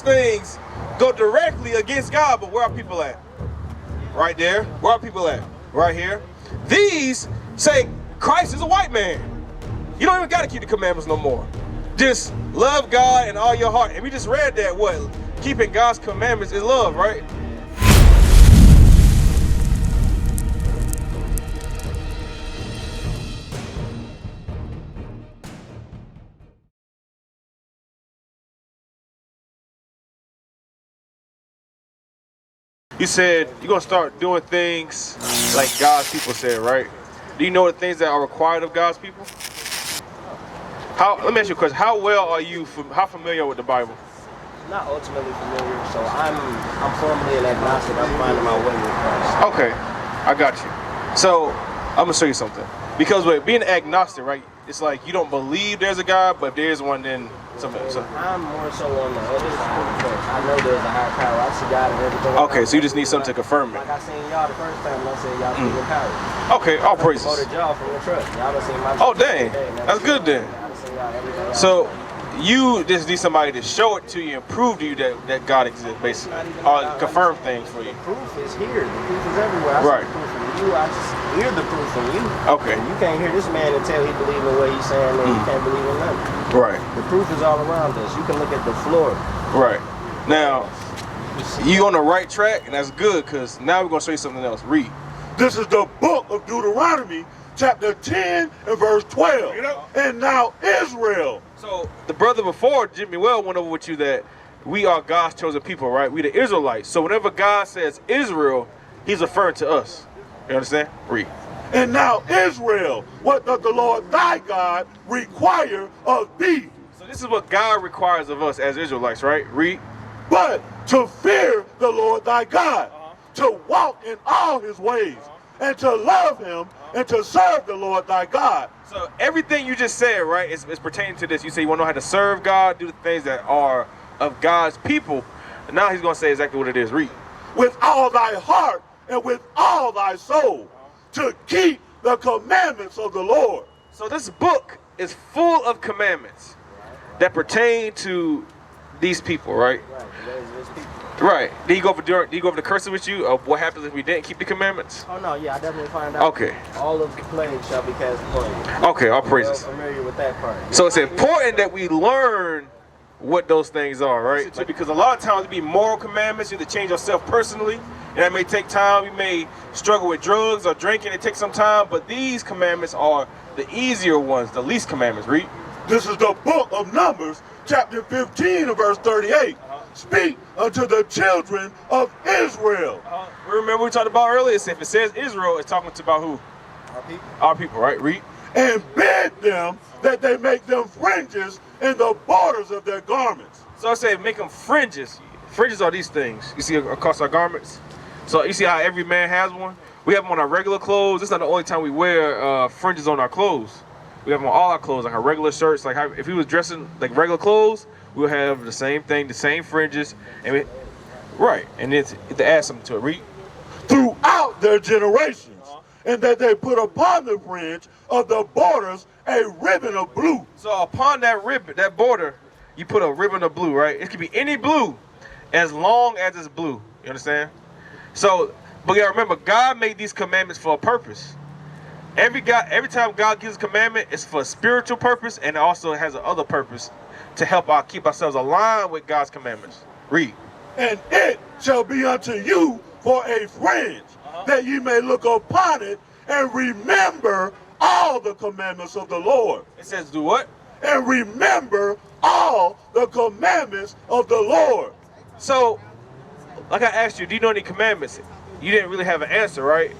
things go directly against God, but where are people at? Right there. Where are people at? Right here. These say Christ is a white man. You don't even got to keep the commandments no more. Just love God in all your heart. And we just read that, what? Keeping God's commandments is love, right? You said you're going to start doing things like God's people said, right? Do you know the things that are required of God's people? Let me ask you a question. How well are you, how familiar with the Bible? Not ultimately familiar, so I'm formally an agnostic. I'm finding my way with Christ. Okay, I got you. So I'm going to show you something. Because with being agnostic, right, it's like you don't believe there's a God, but if there is one, then something. So. I'm more so on the other side. I know there's a higher power. I see God and everything. Okay, so you just need something to confirm it. Like I seen y'all the first time, and I said y'all see your power. Okay, all praises. I voted y'all from the truck. Y'all done seen my. Oh dang, that's good then. So you just need somebody to show it to you and prove to you that God exists, basically, or confirm things for you. The proof is here. The proof is everywhere. I right. See the proof from you. I just hear the proof from you. Okay. And you can't hear this man until he believes in what he's saying, and you can't believe in nothing. Right. The proof is all around us. You can look at the floor. Right. Now, you on the right track, and that's good, because now we're going to show you something else. Read. This is the book of Deuteronomy, chapter 10 and verse 12. And now Israel. So the brother before, Jimmy Well, went over with you that we are God's chosen people, right? We the Israelites. So whenever God says Israel, he's referring to us. You understand? Read. And now Israel, what does the Lord thy God require of thee? So this is what God requires of us as Israelites, right? Read. But to fear the Lord thy God, to walk in all his ways, and to love him, and to serve the Lord thy God. So everything you just said, right, is pertaining to this. You say you want to know how to serve God, do the things that are of God's people. And now he's going to say exactly what it is. Read. With all thy heart and with all thy soul, to keep the commandments of the Lord. So this book is full of commandments that pertain to these people, right? Right. Did he go over the cursing with you of what happens if we didn't keep the commandments? Oh no, yeah, I definitely find out. Okay. All of the plagues shall be cast upon you. Okay, all praises. I'm familiar with that part. So it's important that we learn what those things are, right? Because a lot of times it be moral commandments. You have to change yourself personally, and that may take time. You may struggle with drugs or drinking. It takes some time, but these commandments are the easier ones, the least commandments. Read. This is the book of Numbers, chapter 15 and verse 38. Speak unto the children of Israel. Remember we talked about earlier, if it says Israel, it's talking about who? Our people. Our people, right? Read. And bid them that they make them fringes in the borders of their garments. So I say make them fringes. Fringes are these things you see across our garments. So you see how every man has one? We have them on our regular clothes. It's not the only time we wear fringes on our clothes. We have them on all our clothes, like our regular shirts. Like if we was dressing like regular clothes, we'll have the same thing, the same fringes, and right. And it's to add something to it. Read. Throughout their generations, and that they put upon the fringe of the borders a ribbon of blue. So upon that ribbon, that border, you put a ribbon of blue, right? It could be any blue, as long as it's blue. You understand? So, but you gotta remember, God made these commandments for a purpose. Every time God gives a commandment, it's for a spiritual purpose, and it also has another purpose to help keep ourselves aligned with God's commandments. Read. And it shall be unto you for a fringe, that ye may look upon it and remember all the commandments of the Lord. It says do what? And remember all the commandments of the Lord. So, like I asked you, do you know any commandments? You didn't really have an answer, right?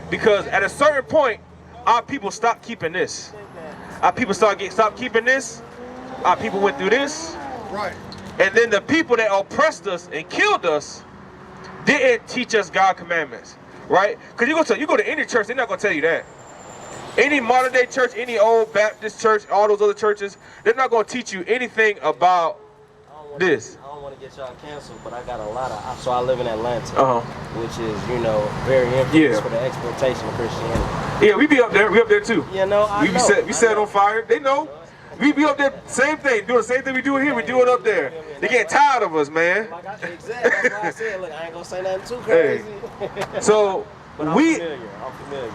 Because at a certain point, our people stopped keeping this. Our people stopped keeping this. Our people went through this. Right. And then the people that oppressed us and killed us didn't teach us God's commandments, right? Because you go to any church, they're not going to tell you that. Any modern day church, any old Baptist church, all those other churches, they're not going to teach you anything about this. I don't want to get y'all canceled, but I got a lot of, so I live in Atlanta, which is, very infamous for the exploitation of Christianity. Yeah, we be up there. We up there too. You know, We set on fire. They know. We be up there, same thing, doing the same thing we do here, we do it up there. They get tired of us, man. Exactly, that's why I said, look, I ain't gonna say nothing too crazy. Hey. So, but I'm familiar.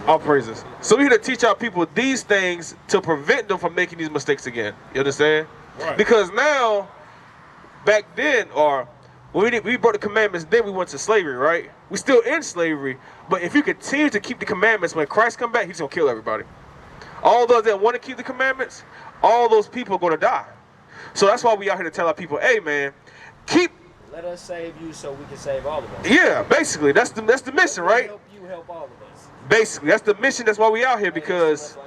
All praises. So we here to teach our people these things to prevent them from making these mistakes again. You understand? Right. Because now, back then, or when we brought the commandments, then we went to slavery, right? We still in slavery, but if you continue to keep the commandments, when Christ come back, he's gonna kill everybody. All those that want to keep the commandments, all those people are gonna die. So that's why we out here to tell our people, hey man, let us save you so we can save all of us. Yeah, basically, that's the mission, right? Help you help all of us. Basically, that's the mission. That's why we out here, because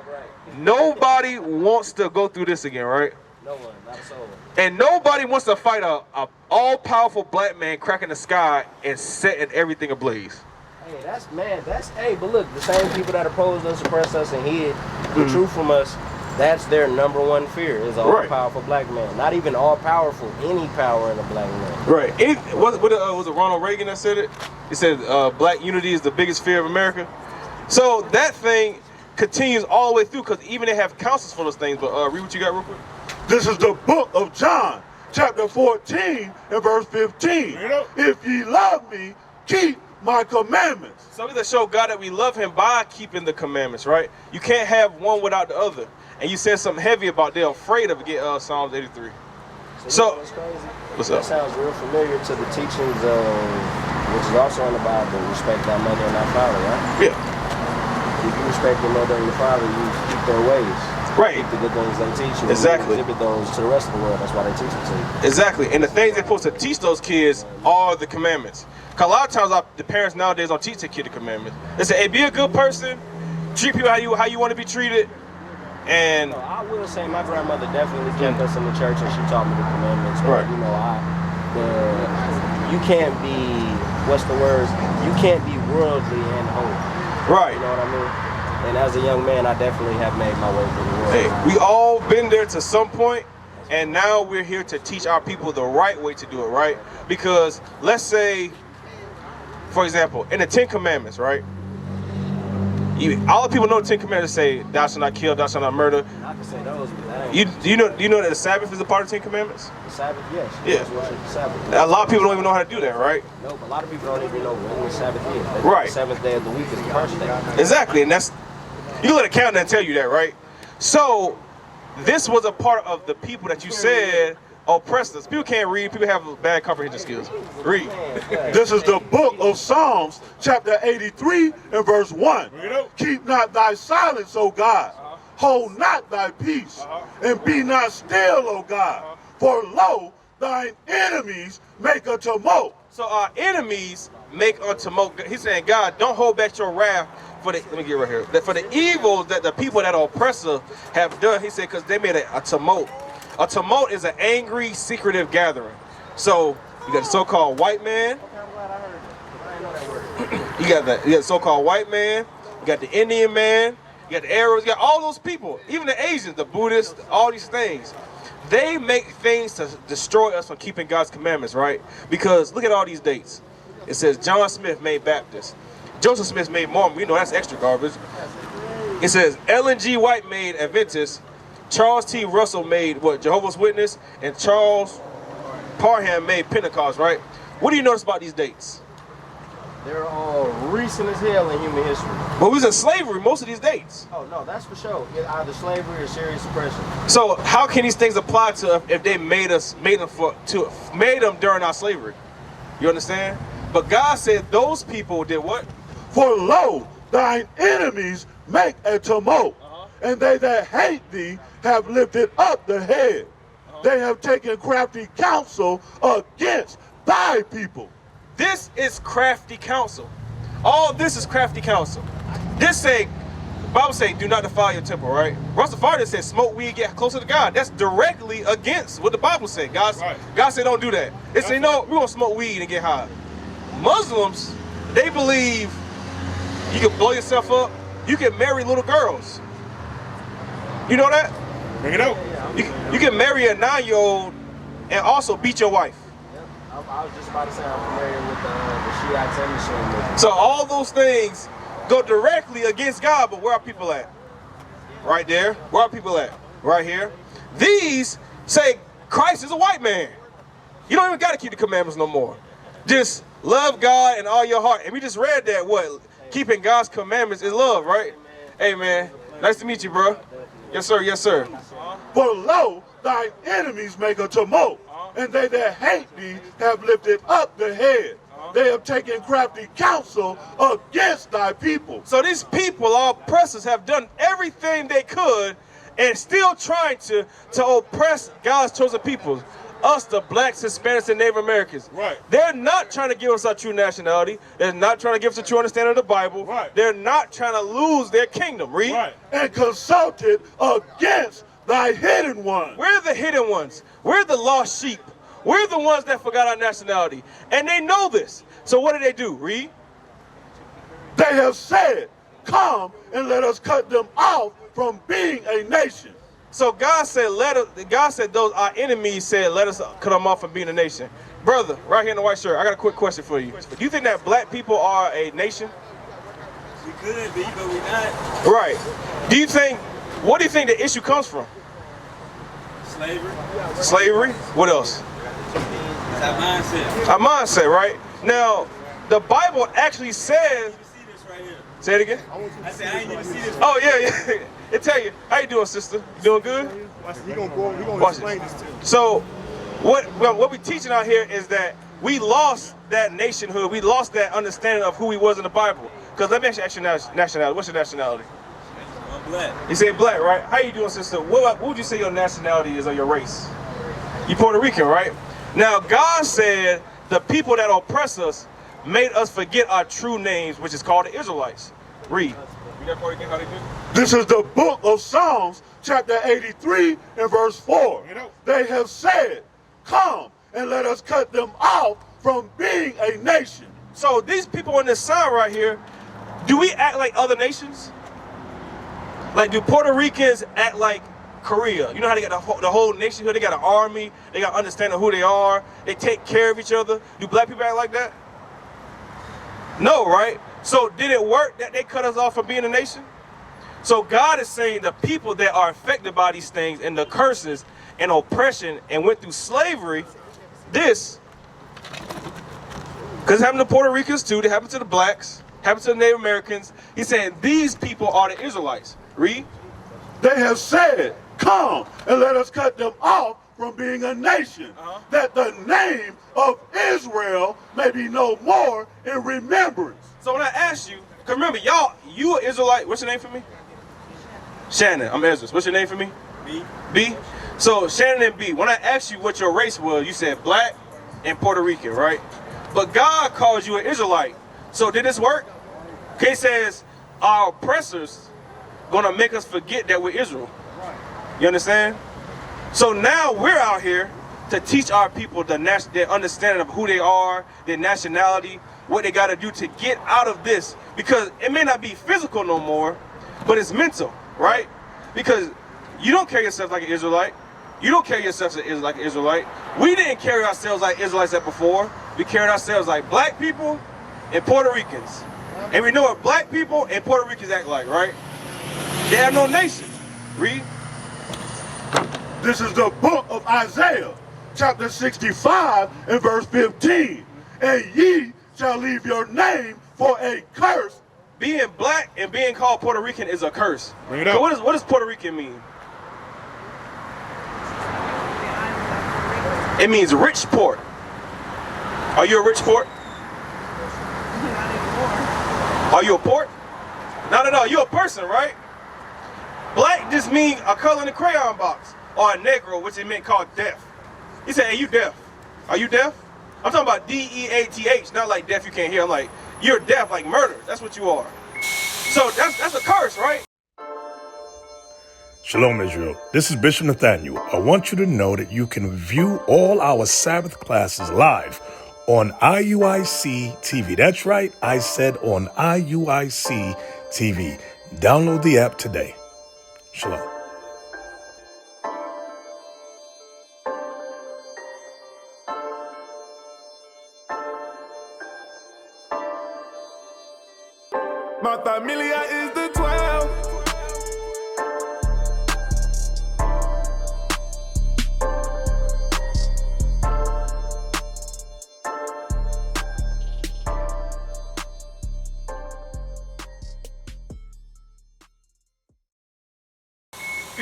nobody wants to go through this again, right? No one, not a soul. And nobody wants to fight a all-powerful black man cracking the sky and setting everything ablaze. Hey, but look, the same people that opposed us, suppressed us, and hid the truth from us, that's their number one fear, is an all-powerful black man. Not even all-powerful, any power in a black man. Right. Was it Ronald Reagan that said it? He said black unity is the biggest fear of America. So that thing continues all the way through, because even they have counsels for those things. But read what you got real quick. This is the book of John, chapter 14 and verse 15. If ye love me, keep my commandments. So we that show God that we love him by keeping the commandments, right? You can't have one without the other. And you said something heavy about they're afraid of it, Psalms 83. So what's crazy? What's up? That sounds real familiar to the teachings which is also in the Bible, respect thy mother and thy father, right? Yeah. If you respect your mother and your father, you keep their ways. Right. Keep the good things they teach you. Exactly. And you exhibit those to the rest of the world. That's why they teach it to you. Exactly. And the things they're supposed to teach those kids are the commandments. Because a lot of times the parents nowadays don't teach their kid the commandments. They say, hey, be a good person, treat people how you want to be treated. And no, I will say my grandmother definitely kept us in the church, and she taught me the commandments. But, right. You know, you can't be, what's the words? You can't be worldly and holy. Right. You know what I mean? And as a young man, I definitely have made my way through the world. Hey, we all been there to some point, and now we're here to teach our people the right way to do it, right? Because let's say, for example, in the 10 Commandments, right? All the people know the 10 Commandments say, thou shalt not kill, thou shalt not murder. I can say those, but that ain't... Do you know that the Sabbath is a part of the 10 Commandments? The Sabbath, yes. Yeah. Worship the Sabbath. A lot of people don't even know how to do that, right? No, but a lot of people don't even know when the Sabbath is. They think Right. The seventh day of the week is the first day. Exactly, and that's, you let a countdown tell you that, right? So, this was a part of the people that you said oppressed us. People can't read, people have bad comprehension skills. Read. This is the book of Psalms, chapter 83 and verse 1. Keep not thy silence, O God. Hold not thy peace, and be not still, O God. For lo, thine enemies make a tumult. So our enemies make a tumult. He's saying, God, don't hold back your wrath for the, let me get right here, that for the evils that the people that are oppressive have done. He said, because they made a tumult. A tumult is an angry, secretive gathering. So you got the so-called white man. You got the so-called white man. You got the Indian man. You got the Arabs. You got all those people. Even the Asians, the Buddhists, all these things. They make things to destroy us from keeping God's commandments, right? Because look at all these dates. It says John Smith made Baptist. Joseph Smith made Mormon. We know that's extra garbage. It says Ellen G. White made Adventist. Charles T. Russell made what? Jehovah's Witness. And Charles Parham made Pentecost, right? What do you notice about these dates? They're all recent as hell in human history. But we was in slavery most of these dates. Oh no, that's for sure. Either slavery or serious oppression. So how can these things apply to if they made them during our slavery? You understand? But God said those people did what? For lo, thine enemies make a tumult, and they that hate thee have lifted up the head. They have taken crafty counsel against thy people. This is crafty counsel. All this is crafty counsel. This say, the Bible say, do not defile your temple, right? Rastafari said, smoke weed, get closer to God. That's directly against what the Bible said. God said, don't do that. They say, no, we're going to smoke weed and get high. Muslims, they believe you can blow yourself up. You can marry little girls. You know that? Bring it out. You can marry a 9-year-old and also beat your wife. I was just about to say I'm familiar with the Shiites and the Sunnis. So all those things go directly against God, but where are people at? Right there. Where are people at? right here. These say Christ is a white man. You don't even got to keep the commandments no more. Just love God and all your heart. And we just read that, what? Keeping God's commandments is love, right? Hey, man. Nice to meet you, bro. Yes, sir. Yes, sir. For lo, thine enemies make a tumult, and they that hate thee have lifted up the head. They have taken crafty counsel against thy people. So these people, our oppressors, have done everything they could and still trying to oppress God's chosen people. Us, the blacks, Hispanics, and Native Americans. Right. They're not trying to give us our true nationality. They're not trying to give us a true understanding of the Bible. Right. They're not trying to lose their kingdom. Read. Right. And consulted against thy hidden ones. We're the hidden ones. We're the lost sheep. We're the ones that forgot our nationality. And they know this. So what do? Read. They have said, come and let us cut them off from being a nation. So God said, those our enemies said, let us cut them off from being a nation. Brother, right here in the white shirt, I got a quick question for you. Do you think that black people are a nation? We could be, but we're not. Right. What do you think the issue comes from? Slavery. Slavery? What else? It's our mindset. Our mindset, right? Now, the Bible actually says, You see this right here. say it again? I said, I ain't even see this. Oh, yeah. It tell you. How you doing, sister? You doing good? He gonna Watch explain this. this to you. So, what we teaching out here is that we lost that nationhood. We lost that understanding of who we was in the Bible. Because let me ask you your nationality. What's your nationality? I'm black. You say black, right? How you doing, sister? What would you say your nationality is or your race? You Puerto Rican, right? Now, God said the people that oppress us made us forget our true names, which is called the Israelites. Read. You got Puerto Rican, how they do? This is the book of Psalms, chapter 83 and verse 4. They have said, come and let us cut them off from being a nation. So these people in this sign right here, do we act like other nations? Like, do Puerto Ricans act like Korea? You know how they got the whole nationhood, they got an army, they got understanding who they are, they take care of each other. Do black people act like that? No, right? So did it work that they cut us off from being a nation? So God is saying the people that are affected by these things and the curses and oppression and went through slavery, this, because it happened to Puerto Ricans too, it happened to the blacks, happened to the Native Americans. He's saying these people are the Israelites. Read. They have said, come and let us cut them off from being a nation, that the name of Israel may be no more in remembrance. So when I asked you, because remember, you are Israelite. What's your name for me? Shannon. I'm Ezra. What's your name for me? B. B? So Shannon and B, when I asked you what your race was, you said black and Puerto Rican, right? But God calls you an Israelite. So did this work? Okay, it says our oppressors gonna make us forget that we're Israel. You understand? So now we're out here to teach our people their understanding of who they are, their nationality, what they got to do to get out of this. Because it may not be physical no more, but it's mental, right? Because you don't carry yourself like an Israelite. You don't carry yourself like an Israelite. We didn't carry ourselves like Israelites that before. We carried ourselves like black people and Puerto Ricans. And we know what black people and Puerto Ricans act like, right? They have no nation. Read. This is the book of Isaiah, chapter 65 and verse 15. And ye shall leave your name for a curse. Being black and being called Puerto Rican is a curse. Bring it up. So what does Puerto Rican mean? It means rich port. Are you a rich port? Are you a port? No. You're a person, right? Black just means a color in the crayon box. Or a negro, which it meant called deaf. He said, hey, you deaf. Are you deaf? I'm talking about D-E-A-T-H, not like deaf you can't hear. I'm like, you're deaf, like murder. That's what you are. So that's a curse, right? Shalom, Israel. This is Bishop Nathaniel. I want you to know that you can view all our Sabbath classes live on IUIC TV. That's right, I said on IUIC TV. Download the app today. Shalom. My familia is the 12.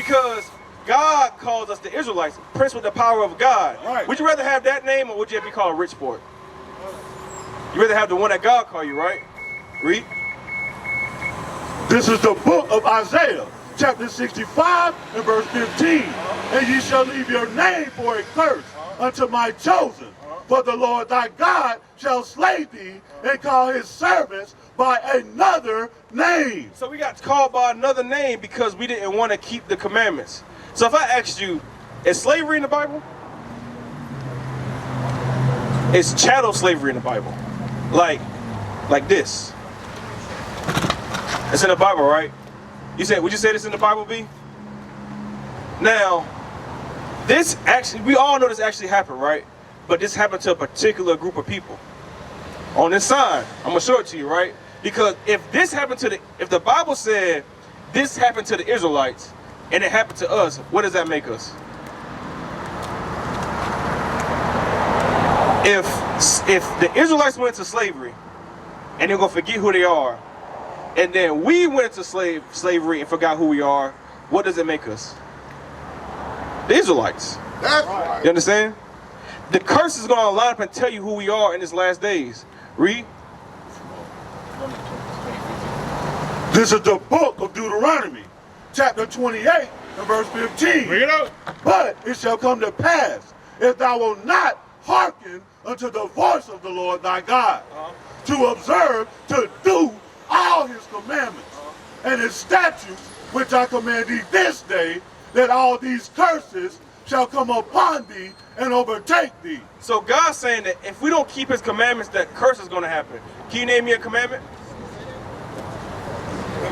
because God calls us the Israelites, prince with the power of God. Right. Would you rather have that name, or would you be called rich for it? You rather have the one that God called you, right? Read. This is the book of Isaiah, chapter 65 and verse 15. And ye shall leave your name for a curse unto my chosen. For the Lord thy God shall slay thee and call his servants by another name. So we got called by another name because we didn't want to keep the commandments. So if I asked you, is slavery in the Bible? Is chattel slavery in the Bible? Like this. It's in the Bible, right? Would you say this in the Bible, B? Now, this actually, we all know this actually happened, right? But this happened to a particular group of people. On this sign, I'm gonna show it to you, right? Because if the Bible said this happened to the Israelites and it happened to us, what does that make us? If the Israelites went into slavery and they're gonna forget who they are, and then we went into slavery and forgot who we are, what does it make us? The Israelites. That's right. You understand? The curse is gonna line up and tell you who we are in these last days. Read. This is the book of Deuteronomy, chapter 28 and verse 15. Bring it up. But it shall come to pass, if thou wilt not hearken unto the voice of the Lord thy God, to observe, to do all his commandments and his statutes, which I command thee this day, that all these curses shall come upon thee and overtake thee. So God's saying that if we don't keep his commandments, that curse is gonna happen. Can you name me a commandment?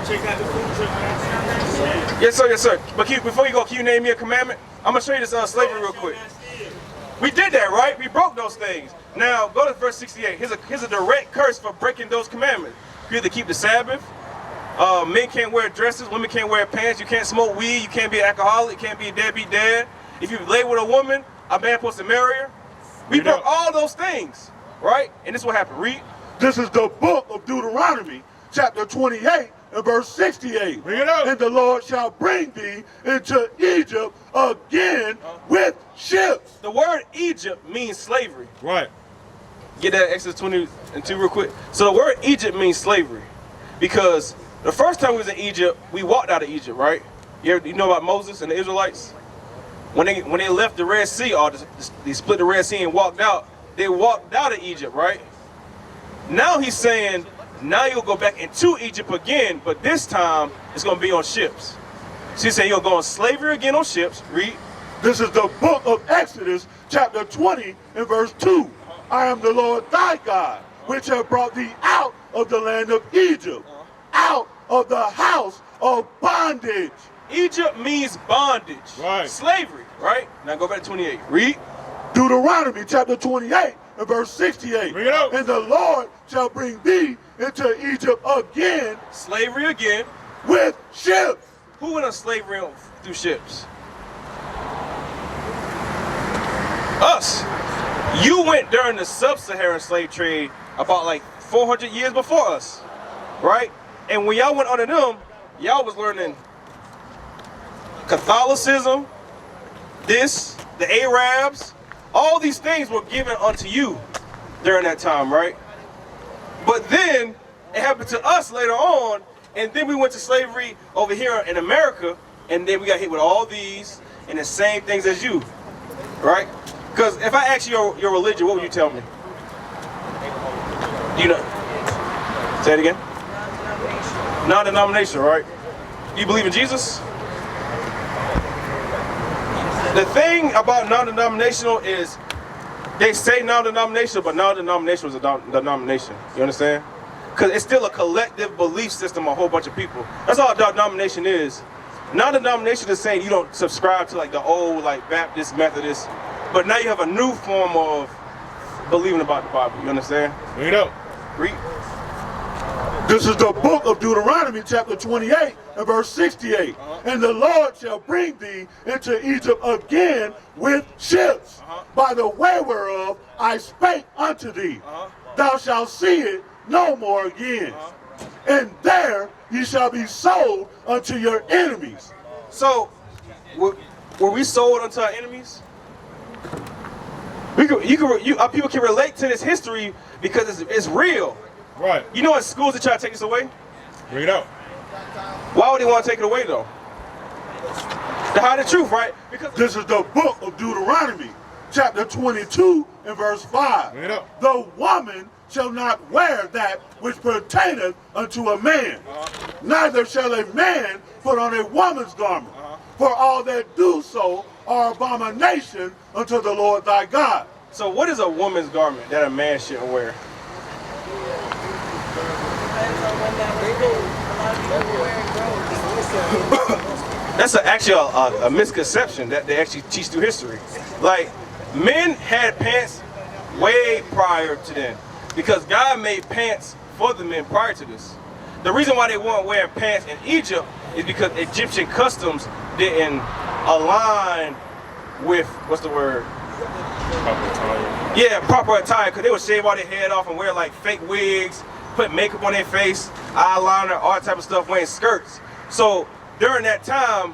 Check out the food truck. Yes, sir, yes, sir. But before you go, can you name me a commandment? I'm gonna show you this slavery real quick. We did that, right? We broke those things. Now, go to verse 68. Here's a direct curse for breaking those commandments. You have to keep the Sabbath. Men can't wear dresses. Women can't wear pants. You can't smoke weed. You can't be an alcoholic. You can't be a deadbeat dad. If you lay with a woman, a man supposed to marry her. We broke all those things, right? And this is what happened. Read. This is the book of Deuteronomy, chapter 28 and verse 68. Bring it up. And the Lord shall bring thee into Egypt again with ships. The word Egypt means slavery. Right. Get that Exodus 22 real quick. So the word Egypt means slavery, because the first time we was in Egypt, we walked out of Egypt, right? You know about Moses and the Israelites? When they left the Red Sea, or they split the Red Sea and walked out, they walked out of Egypt, right? Now he's saying, now you'll go back into Egypt again, but this time it's going to be on ships. So he's saying you'll go on slavery again on ships. Read. This is the book of Exodus, chapter 20 and verse 2. I am the Lord thy God, which have brought thee out of the land of Egypt, out of the house of bondage. Egypt means bondage. Right. Slavery, right? Now go back to 28. Read. Deuteronomy chapter 28 and verse 68. Bring it up. And the Lord shall bring thee into Egypt again. Slavery again. With ships. Who went on slavery through ships? Us. You went during the sub-Saharan slave trade about like 400 years before us, right? And when y'all went under them, y'all was learning Catholicism, the Arabs, all these things were given unto you during that time, right? But then it happened to us later on, and then we went to slavery over here in America, and then we got hit with all these and the same things as you, right? Because if I ask you your religion, what would you tell me? Do you know? Say it again. Non-denominational, right? Do you believe in Jesus? The thing about non-denominational is they say non-denominational, but non-denominational is a denomination. You understand? Because it's still a collective belief system, a whole bunch of people. That's all a denomination is. Non-denomination is saying you don't subscribe to like the old like Baptist, Methodist, but now you have a new form of believing about the Bible. You understand? Bring it up. Read. This is the book of Deuteronomy chapter 28 and verse 68. And the Lord shall bring thee into Egypt again with ships, by the way whereof I spake unto thee. Thou shalt see it no more again. And there ye shall be sold unto your enemies. So were we sold unto our enemies? People can relate to this history because it's real. Right. You know, in schools they try to take this away. Bring it out. Why would they want to take it away though? To hide the truth, right? Because This is the book of Deuteronomy, chapter 22 and verse 5. Bring it up. The woman shall not wear that which pertaineth unto a man, neither shall a man put on a woman's garment, for all that do so are abomination unto the Lord thy God. so what is a woman's garment that a man shouldn't wear? That's actually a misconception that they actually teach through history. Like, men had pants way prior to then, because God made pants for the men prior to this. The reason why they weren't wearing pants in Egypt is because Egyptian customs didn't align with, what's the word? Yeah, proper attire, because they would shave all their head off and wear like fake wigs, put makeup on their face, eyeliner, all that type of stuff, wearing skirts. So during that time,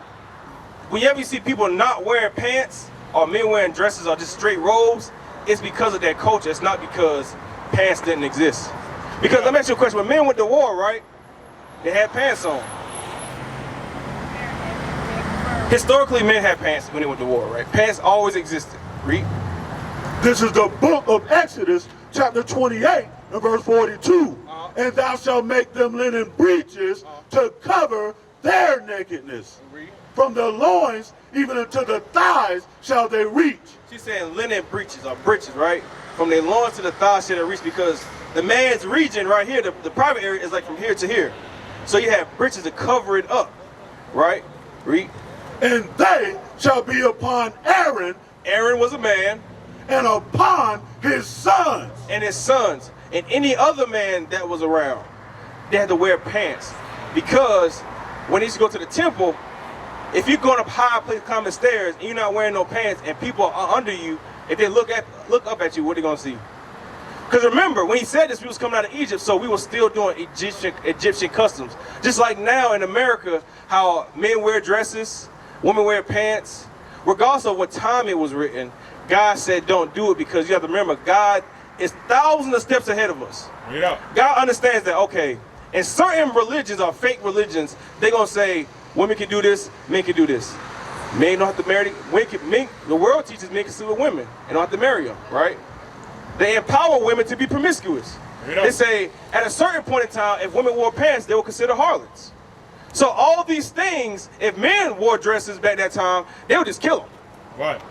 whenever you see people not wearing pants, or men wearing dresses or just straight robes, it's because of their culture. It's not because pants didn't exist. Because let me ask you a question. When men went to war, right, they had pants on. Historically, men had pants when they went to war, right? Pants always existed. Read. This is the book of Exodus, chapter 28 and verse 42. And thou shalt make them linen breeches to cover their nakedness. From the loins even unto the thighs shall they reach. She's saying linen breeches or breeches, right? From their loins to the thighs shall they reach, because the man's region right here, the private area, is like from here to here. So you have breeches to cover it up, right? Read. And they shall be upon Aaron Aaron was a man, and upon his sons. and his sons, and any other man that was around. They had to wear pants, because when they used to go to the temple, if you're going up high, common stairs, and you're not wearing no pants, and people are under you, if they look up at you, what are they gonna see? Because remember, when he said this, we was coming out of Egypt, so we were still doing Egyptian customs. Just like now in America, how men wear dresses, women wear pants. Regardless of what time it was written, God said don't do it, because you have to remember, God is thousands of steps ahead of us. Bring it out. God understands that, okay, in certain religions or fake religions, they're going to say, women can do this, men can do this. Men don't have to marry, the world teaches men can sleep with women and don't have to marry them, right? They empower women to be promiscuous. They say, at a certain point in time, if women wore pants, they were considered harlots. So all these things, if men wore dresses back that time, they would just kill them. Right.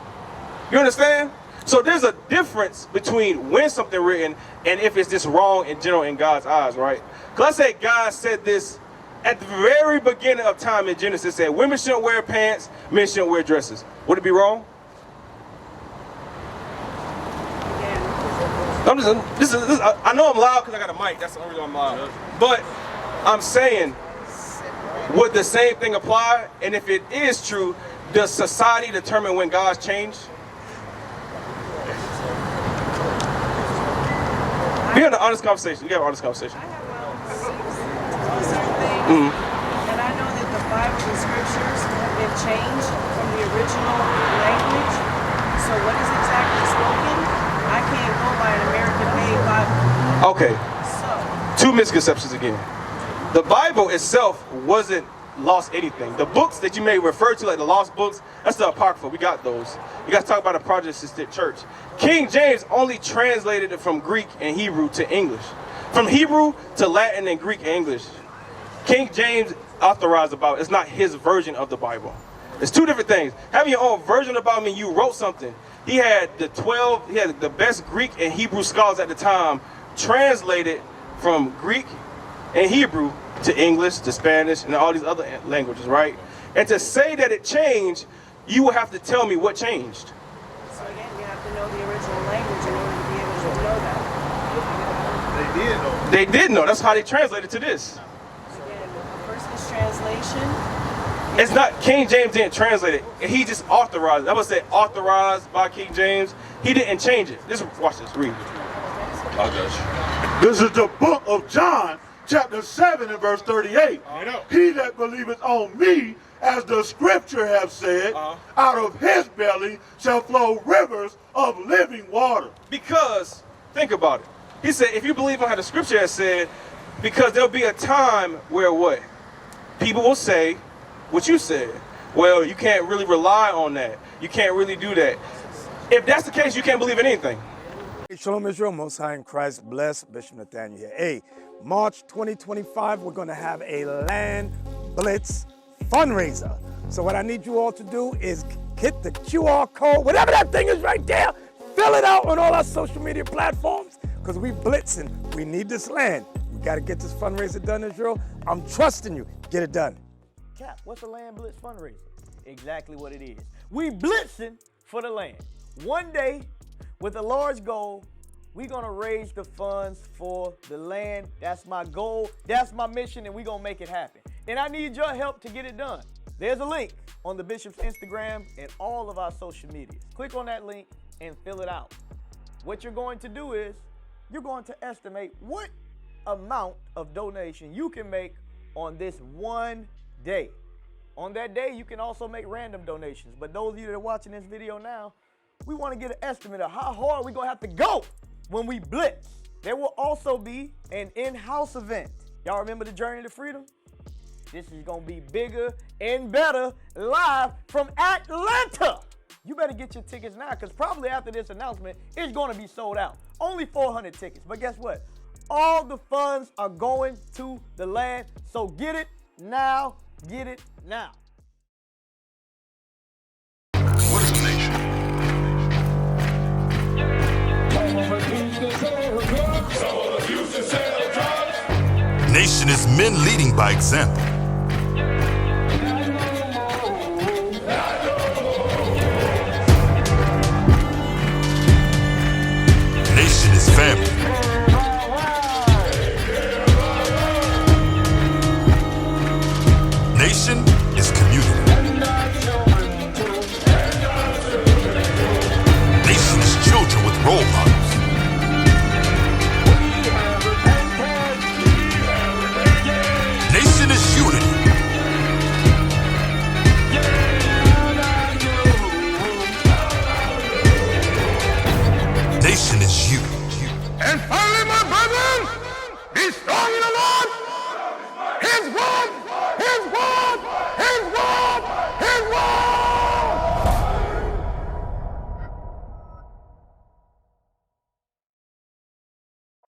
You understand? So there's a difference between when something written and if it's just wrong in general in God's eyes, right? Because let's say God said this at the very beginning of time in Genesis, said women shouldn't wear pants, men shouldn't wear dresses. Would it be wrong? I know I'm loud because I got a mic. That's the only reason I'm loud. But I'm saying, would the same thing apply? And if it is true, does society determine when God's changed? We have an honest conversation. We have an honest conversation. I have certain things, and I know that the Bible and scriptures have been changed from the original language. So what is exactly spoken? I can't go by an American-made Bible. Okay. So Two misconceptions again. The Bible itself wasn't lost anything. The books that you may refer to, like the lost books, that's the Apocrypha. We got those. You guys talk about the Protestant church. King James only translated it from Greek and Hebrew to English. From Hebrew to Latin and Greek and English. King James authorized the Bible. It's not his version of the Bible. It's two different things. Having your own version of the Bible means you wrote something. He had the best Greek and Hebrew scholars at the time translated from Greek and Hebrew to English, to Spanish, and all these other languages, right? And to say that it changed, you will have to tell me what changed. So again, you have to know the original language in order to be able to know that. They did know. They did know. That's how they translated to this. Again, a person's translation. It's not, King James didn't translate it. He just authorized it. I would say authorized by King James. He didn't change it. Watch this, read. This is the book of John, chapter 7 and verse 38. He that believeth on me, as the scripture have said, out of his belly shall flow rivers of living water. Because, think about it. He said, if you believe on how the scripture has said, because there'll be a time where what? People will say what you said. Well, you can't really rely on that. You can't really do that. If that's the case, you can't believe in anything. Hey, Shalom Israel, Most High in Christ, bless Bishop Nathaniel here. Hey, March 2025, we're going to have a land blitz fundraiser. So what I need you all to do is hit the QR code, whatever that thing is right there, fill it out on all our social media platforms, because we blitzing. We need this land. We got to get this fundraiser done, Israel. I'm trusting you. Get it done. Cap, what's a land blitz fundraiser? Exactly what it is. We blitzing for the land. One day, with a large goal, we're gonna raise the funds for the land. That's my goal, that's my mission, and we're gonna make it happen. And I need your help to get it done. There's a link on the Bishop's Instagram and all of our social medias. Click on that link and fill it out. What you're going to do is, you're going to estimate what amount of donation you can make on this one day. On that day, you can also make random donations. But those of you that are watching this video now, we want to get an estimate of how hard we're going to have to go when we blitz. There will also be an in-house event. Y'all remember the Journey to Freedom? This is going to be bigger and better, live from Atlanta. You better get your tickets now, because probably after this announcement, it's going to be sold out. Only 400 tickets. But guess what? All the funds are going to the land. So get it now. Get it now. What is the nation? Nation is men leading by example. Nation is family. Nation is community. Nation is children with role models. Nation is unity. Nation is you. And finally, my brethren, be strong in the